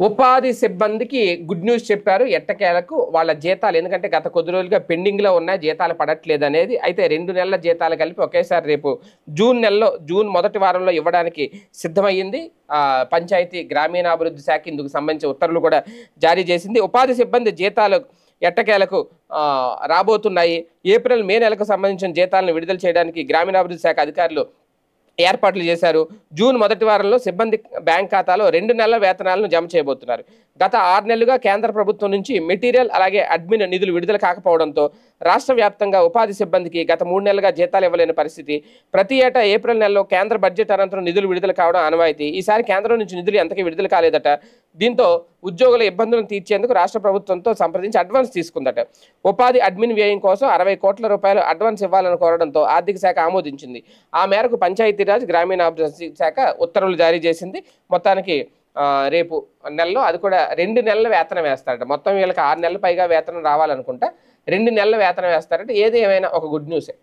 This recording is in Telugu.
ఉపాధి సిబ్బందికి గుడ్ న్యూస్ చెప్పారు. ఎట్టకేలకు వాళ్ళ జీతాలు ఎందుకంటే గత కొద్ది రోజులుగా పెండింగ్‌లో ఉన్నాయి. జీతాలు పడట్లేదనేది. అయితే 2 నెలల జీతాలు కలిపి ఒకేసారి రేపు జూన్ మొదటి వారంలో ఇవ్వడానికి సిద్ధమయ్యింది. పంచాయతీ గ్రామీణాభివృద్ధి శాఖ ఇందుకు సంబంధించిన ఉత్తర్వులు కూడా జారీ చేసింది. ఉపాధి సిబ్బంది జీతాలు ఎట్టకేలకు రాబోతున్నాయి. ఏప్రిల్, మే నెలకు సంబంధించిన జీతాలను విడుదల చేయడానికి గ్రామీణాభివృద్ధి శాఖ అధికారులు ఏర్పాట్లు చేశారు. జూన్ మొదటి వారంలో సిబ్బంది బ్యాంక్ ఖాతాలో 2 నెలల వేతనాలను జమ చేయబోతున్నారు. గత 6 నెలలుగా కేంద్ర ప్రభుత్వం నుంచి మెటీరియల్ అలాగే అడ్మిన్ నిధులు విడుదల కాకపోవడంతో రాష్ట్ర వ్యాప్తంగా ఉపాధి సిబ్బందికి గత 3 నెలలుగా జీతాలు ఇవ్వలేని పరిస్థితి. ప్రతి ఏటా ఏప్రిల్ నెలలో కేంద్ర బడ్జెట్ అనంతరం నిధులు విడుదల కావడం ఆనవాయితీ. ఈసారి కేంద్రం నుంచి నిధులు ఎంతకీ విడుదల కాలేదట. దీంతో ఉద్యోగుల ఇబ్బందులను తీర్చేందుకు రాష్ట్ర ప్రభుత్వంతో సంప్రదించి అడ్వాన్స్ తీసుకుందట. ఉపాధి అడ్మిన్ వ్యయం కోసం 60 కోట్ల రూపాయలు అడ్వాన్స్ ఇవ్వాలని కోరడంతో ఆర్థిక శాఖ ఆమోదించింది. ఆ మేరకు పంచాయతీరాజ్ గ్రామీణాభివృద్ధి శాఖ ఉత్తర్వులు జారీ చేసింది. మొత్తానికి రేపు నెలలో అది కూడా 2 నెలల వేతనం వేస్తారట. మొత్తం వీళ్ళకి 6 నెలల పైగా వేతనం రావాలనుకుంటా 2 నెలల వేతనం వేస్తారట. ఏది ఏమైనా ఒక గుడ్ న్యూసే.